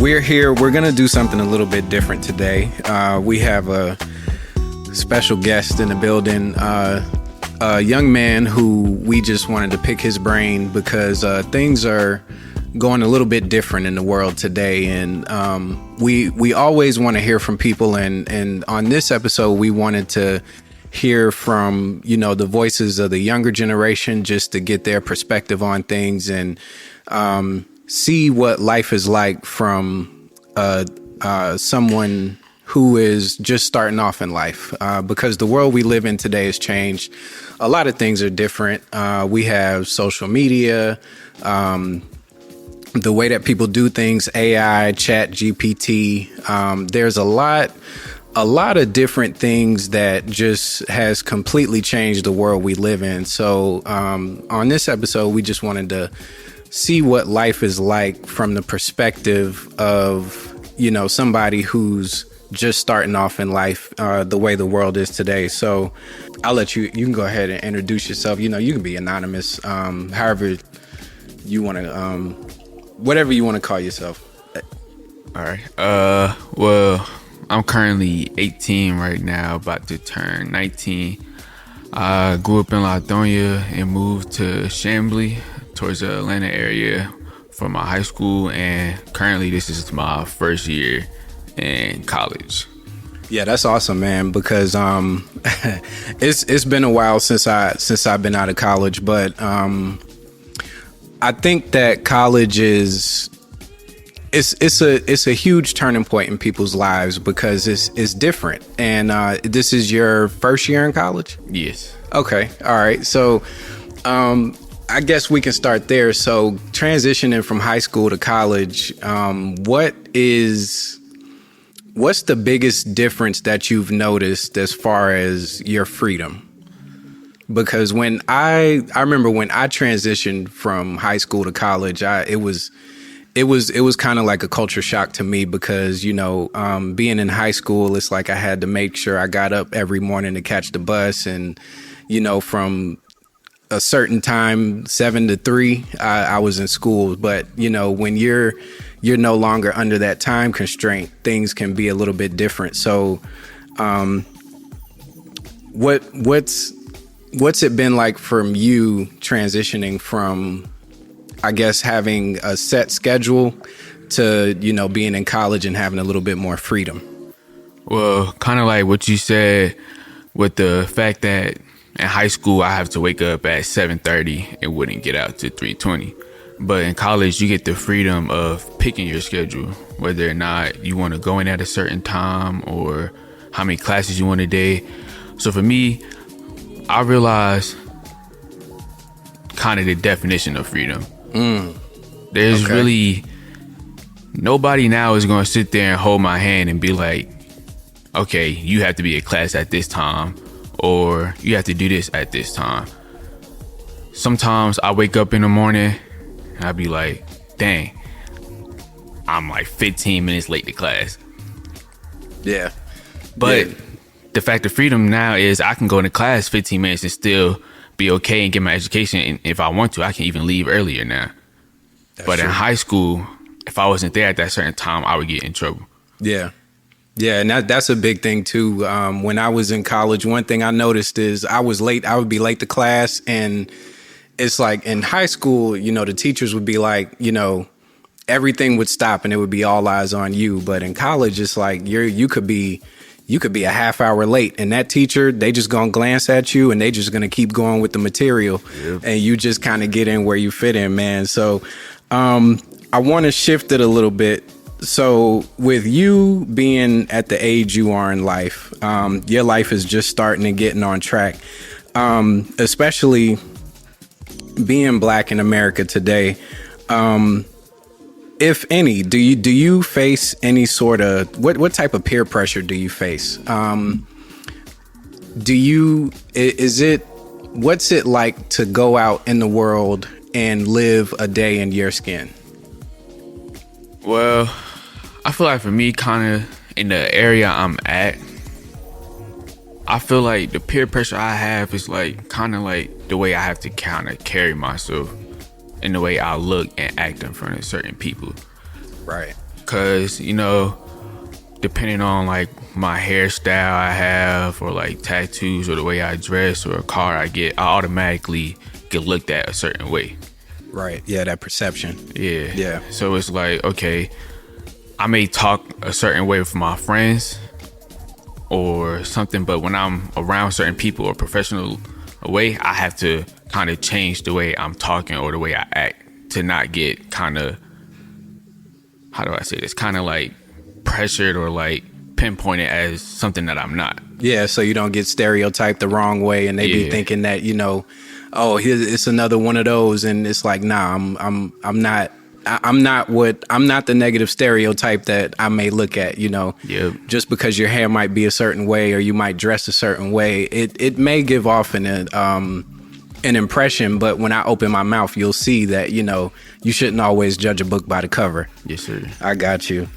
We're here. We're going to do something a little bit different today. We have a special guest in the building, a young man who we just wanted to pick his brain because things are going a little bit different in the world today. And we always want to hear from people. And on this episode, we wanted to hear from, the voices of the younger generation just to get their perspective on things and see what life is like from someone who is just starting off in life, because the world we live in today has changed. A lot of things are different. We have social media, the way that people do things, AI, Chat, GPT. There's a lot of different things that just has completely changed the world we live in. So on this episode, we just wanted to see what life is like from the perspective of, somebody who's just starting off in life, the way the world is today. So I'll let you can go ahead and introduce yourself. You can be anonymous, however you want to, whatever you want to call yourself. All right. Well, I'm currently 18 right now, about to turn 19. I grew up in Lithonia and moved to Chamblee towards the Atlanta area for my high school, and currently this is my first year in college. Yeah, that's awesome, man, because it's been a while since I've been out of college, but I think that college is it's a huge turning point in people's lives because it's different. And this is your first year in college? Yes. Okay. All right. So I guess we can start there. So transitioning from high school to college, what's the biggest difference that you've noticed as far as your freedom? Because when I remember when I transitioned from high school to college, it was kind of like a culture shock to me because, being in high school, it's like I had to make sure I got up every morning to catch the bus. And, from a certain time, 7 to 3, I was in school. But, when you're no longer under that time constraint, things can be a little bit different. So what's it been like from you transitioning from, I guess, having a set schedule to, being in college and having a little bit more freedom? Well, kind of like what you said with the fact that in high school, I have to wake up at 7:30 and wouldn't get out to 3:20. But in college, you get the freedom of picking your schedule, whether or not you want to go in at a certain time or how many classes you want a day. So for me, I realized kind of the definition of freedom. There's really nobody now is going to sit there and hold my hand and be like, okay, you have to be at class at this time or you have to do this at this time. Sometimes I wake up in the morning and I'll be like, dang, I'm like 15 minutes late to class. Yeah. But the fact of freedom now is I can go into class 15 minutes and still be okay and get my education. And if I want to, I can even leave earlier now. But in high school, if I wasn't there at that certain time, I would get in trouble. Yeah. Yeah. And that's a big thing, too. When I was in college, one thing I noticed is I was late. I would be late to class. And it's like in high school, the teachers would be like, everything would stop and it would be all eyes on you. But in college, it's like you could be a half hour late and that teacher, they just gonna glance at you and they just gonna keep going with the material. Yep. And you just kind of get in where you fit in, man. So I want to shift it a little bit. So with you being at the age you are in life, your life is just starting and getting on track, especially being Black in America today. If any, do you face any sort of what type of peer pressure do you face? What's it like to go out in the world and live a day in your skin? Well, I feel like for me, kind of in the area I'm at, I feel like the peer pressure I have is like kind of like the way I have to kind of carry myself and the way I look and act in front of certain people. Right. Cause depending on like my hairstyle I have, or like tattoos, or the way I dress, or a car I get, I automatically get looked at a certain way. Right. Yeah, that perception. Yeah. Yeah. So it's like, okay, I may talk a certain way with my friends or something, but when I'm around certain people or professional way, I have to kind of change the way I'm talking or the way I act to not get kind of, how do I say this, kind of like pressured or like pinpointed as something that I'm not. Yeah, so you don't get stereotyped the wrong way, and they be thinking that oh, it's another one of those, and it's like, nah, I'm not the negative stereotype that I may look at. Yep. Just because your hair might be a certain way or you might dress a certain way, it may give off an impression, but when I open my mouth, you'll see that you shouldn't always judge a book by the cover. Yes, sir. I got you.